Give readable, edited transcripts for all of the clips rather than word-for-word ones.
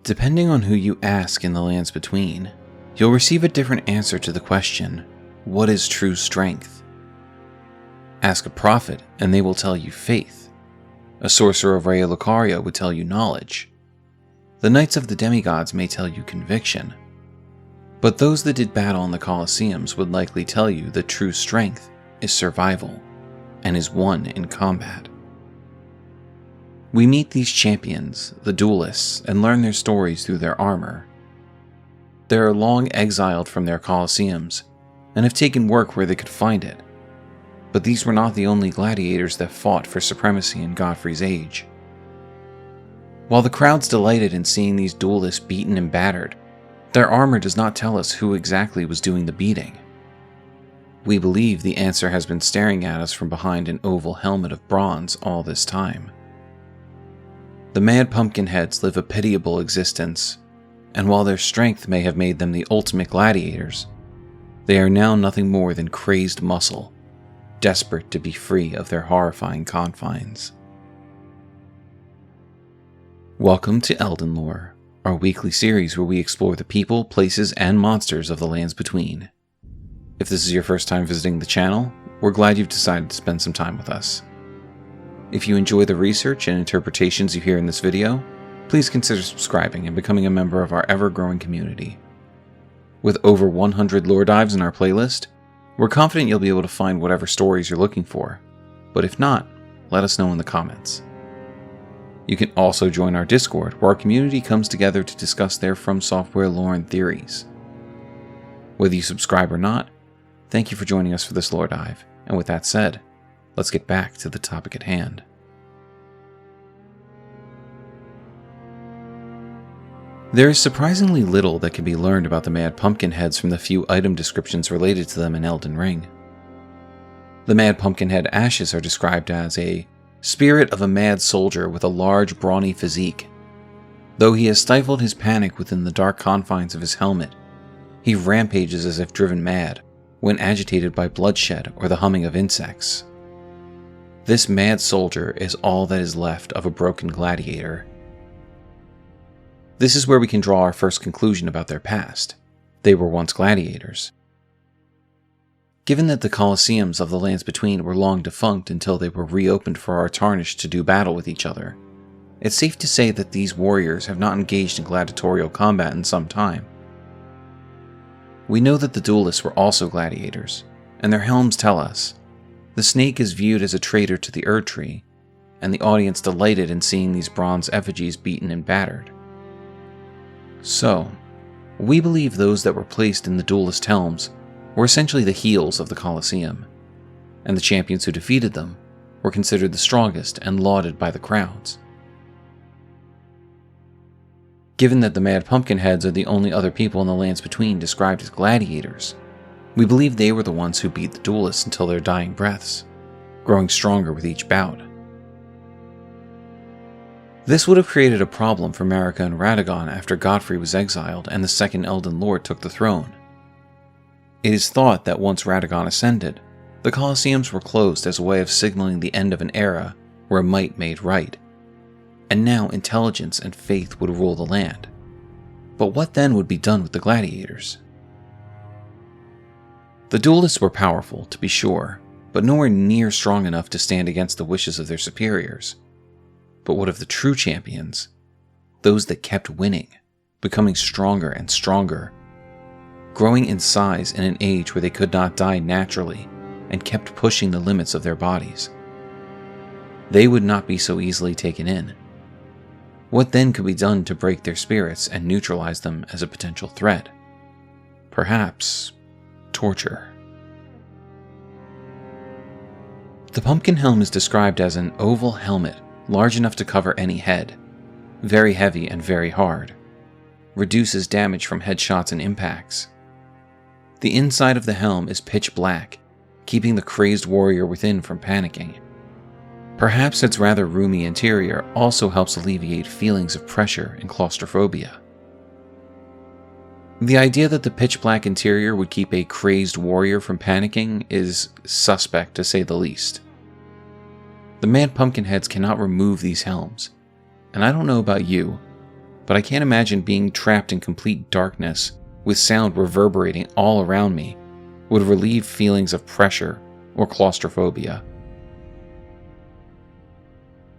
Depending on who you ask in the lands between, you'll receive a different answer to the question, what is true strength? Ask a prophet and they will tell you faith. A sorcerer of Raya Lucaria would tell you knowledge. The knights of the demigods may tell you conviction. But those that did battle in the Colosseums would likely tell you that true strength is survival and is won in combat. We meet these champions, the duelists, and learn their stories through their armor. They are long exiled from their Colosseums and have taken work where they could find it. But these were not the only gladiators that fought for supremacy in Godfrey's age. While the crowds delighted in seeing these duelists beaten and battered, their armor does not tell us who exactly was doing the beating. We believe the answer has been staring at us from behind an oval helmet of bronze all this time. The Mad Pumpkinheads live a pitiable existence, and while their strength may have made them the ultimate gladiators, they are now nothing more than crazed muscle, desperate to be free of their horrifying confines. Welcome to Elden Lore, our weekly series where we explore the people, places, and monsters of the lands between. If this is your first time visiting the channel, we're glad you've decided to spend some time with us. If you enjoy the research and interpretations you hear in this video, please consider subscribing and becoming a member of our ever-growing community. With over 100 lore dives in our playlist, we're confident you'll be able to find whatever stories you're looking for, but if not, let us know in the comments. You can also join our Discord, where our community comes together to discuss their From Software lore and theories. Whether you subscribe or not, thank you for joining us for this lore dive, and with that said, let's get back to the topic at hand. There is surprisingly little that can be learned about the Mad Pumpkinheads from the few item descriptions related to them in Elden Ring. The Mad Pumpkinhead ashes are described as a spirit of a mad soldier with a large, brawny physique. Though he has stifled his panic within the dark confines of his helmet, he rampages as if driven mad when agitated by bloodshed or the humming of insects. This mad soldier is all that is left of a broken gladiator. This is where we can draw our first conclusion about their past. They were once gladiators. Given that the Colosseums of the lands between were long defunct until they were reopened for our Tarnished to do battle with each other, it's safe to say that these warriors have not engaged in gladiatorial combat in some time. We know that the duelists were also gladiators, and their helms tell us the snake is viewed as a traitor to the Erd Tree, and the audience delighted in seeing these bronze effigies beaten and battered. So, we believe those that were placed in the duelist helms were essentially the heels of the Colosseum, and the champions who defeated them were considered the strongest and lauded by the crowds. Given that the Mad Pumpkinheads are the only other people in the lands between described as gladiators, we believe they were the ones who beat the duelists until their dying breaths, growing stronger with each bout. This would have created a problem for Marika and Radagon after Godfrey was exiled and the second Elden Lord took the throne. It is thought that once Radagon ascended, the Colosseums were closed as a way of signaling the end of an era where might made right, and now intelligence and faith would rule the land. But what then would be done with the gladiators? The duelists were powerful, to be sure, but nowhere near strong enough to stand against the wishes of their superiors. But what of the true champions? Those that kept winning, becoming stronger and stronger, growing in size in an age where they could not die naturally and kept pushing the limits of their bodies. They would not be so easily taken in. What then could be done to break their spirits and neutralize them as a potential threat? Perhaps torture. The pumpkin helm is described as an oval helmet large enough to cover any head, very heavy and very hard, reduces damage from headshots and impacts. The inside of the helm is pitch black, keeping the crazed warrior within from panicking. Perhaps its rather roomy interior also helps alleviate feelings of pressure and claustrophobia. The idea that the pitch-black interior would keep a crazed warrior from panicking is suspect to say the least. The Mad Pumpkinheads cannot remove these helms, and I don't know about you, but I can't imagine being trapped in complete darkness with sound reverberating all around me would relieve feelings of pressure or claustrophobia.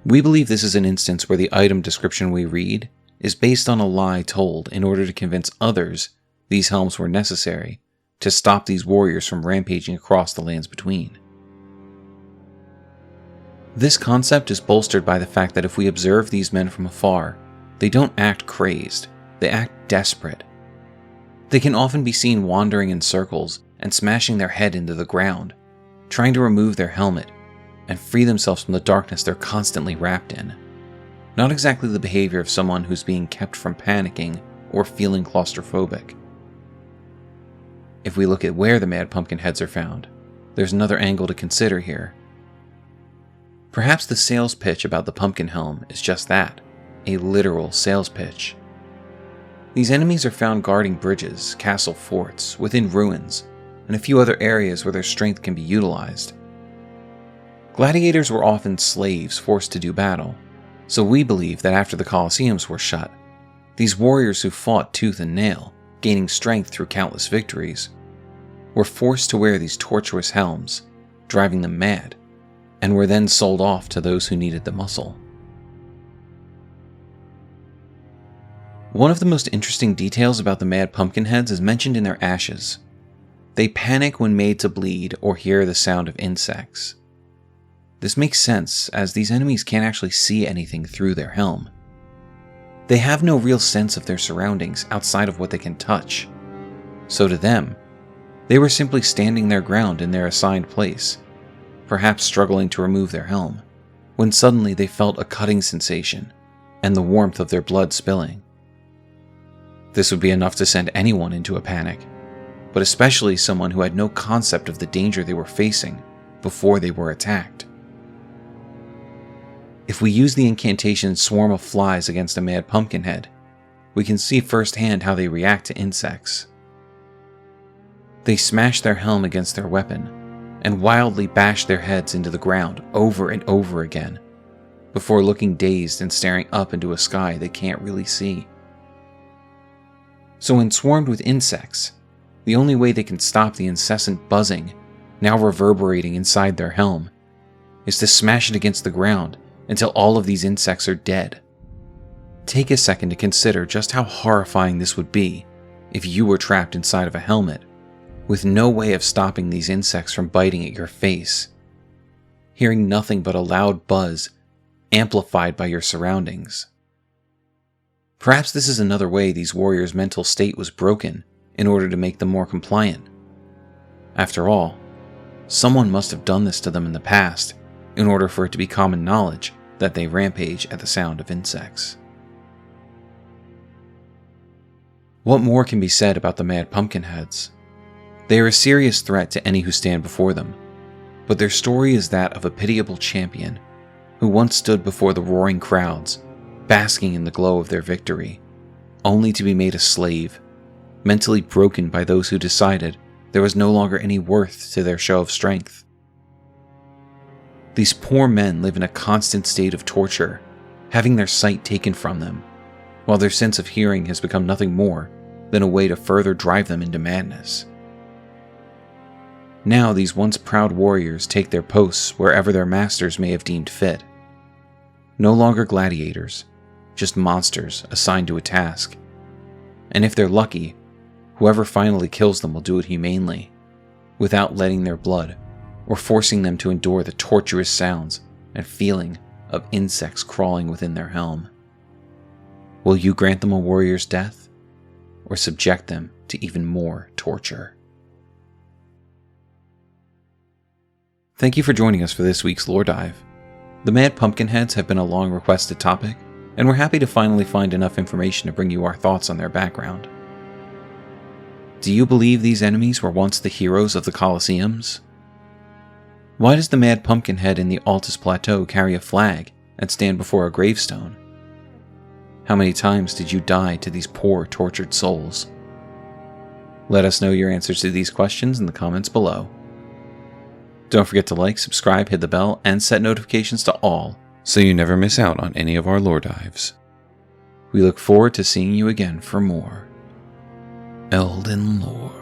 We believe this is an instance where the item description we read is based on a lie told in order to convince others these helms were necessary to stop these warriors from rampaging across the lands between. This concept is bolstered by the fact that if we observe these men from afar, they don't act crazed, they act desperate. They can often be seen wandering in circles and smashing their head into the ground, trying to remove their helmet and free themselves from the darkness they're constantly wrapped in. Not exactly the behavior of someone who's being kept from panicking or feeling claustrophobic. If we look at where the Mad Pumpkin heads are found, there's another angle to consider here. Perhaps the sales pitch about the pumpkin helm is just that, a literal sales pitch. These enemies are found guarding bridges, castle forts, within ruins, and a few other areas where their strength can be utilized. Gladiators were often slaves forced to do battle, so we believe that after the Colosseums were shut, these warriors who fought tooth and nail, gaining strength through countless victories, were forced to wear these tortuous helms, driving them mad, and were then sold off to those who needed the muscle. One of the most interesting details about the Mad Pumpkin heads is mentioned in their ashes. They panic when made to bleed or hear the sound of insects. This makes sense, as these enemies can't actually see anything through their helm. They have no real sense of their surroundings outside of what they can touch. So to them, they were simply standing their ground in their assigned place, perhaps struggling to remove their helm, when suddenly they felt a cutting sensation and the warmth of their blood spilling. This would be enough to send anyone into a panic, but especially someone who had no concept of the danger they were facing before they were attacked. If we use the incantation Swarm of Flies against a Mad Pumpkin head, we can see firsthand how they react to insects. They smash their helm against their weapon and wildly bash their heads into the ground over and over again, before looking dazed and staring up into a sky they can't really see. So when swarmed with insects, the only way they can stop the incessant buzzing, now reverberating inside their helm, is to smash it against the ground until all of these insects are dead. Take a second to consider just how horrifying this would be if you were trapped inside of a helmet, with no way of stopping these insects from biting at your face, hearing nothing but a loud buzz amplified by your surroundings. Perhaps this is another way these warriors' mental state was broken in order to make them more compliant. After all, someone must have done this to them in the past in order for it to be common knowledge that they rampage at the sound of insects. What more can be said about the Mad Pumpkin heads? They are a serious threat to any who stand before them, but their story is that of a pitiable champion who once stood before the roaring crowds, basking in the glow of their victory, only to be made a slave, mentally broken by those who decided there was no longer any worth to their show of strength. These poor men live in a constant state of torture, having their sight taken from them, while their sense of hearing has become nothing more than a way to further drive them into madness. Now these once proud warriors take their posts wherever their masters may have deemed fit. No longer gladiators, just monsters assigned to a task. And if they're lucky, whoever finally kills them will do it humanely, without letting their blood or forcing them to endure the torturous sounds and feeling of insects crawling within their helm. Will you grant them a warrior's death, or subject them to even more torture? Thank you for joining us for this week's Lore Dive. The Mad Pumpkin heads have been a long requested topic, and we're happy to finally find enough information to bring you our thoughts on their background. Do you believe these enemies were once the heroes of the Colosseums? Why does the Mad Pumpkin head in the Altus Plateau carry a flag and stand before a gravestone? How many times did you die to these poor, tortured souls? Let us know your answers to these questions in the comments below. Don't forget to like, subscribe, hit the bell, and set notifications to all so you never miss out on any of our lore dives. We look forward to seeing you again for more Elden Lore.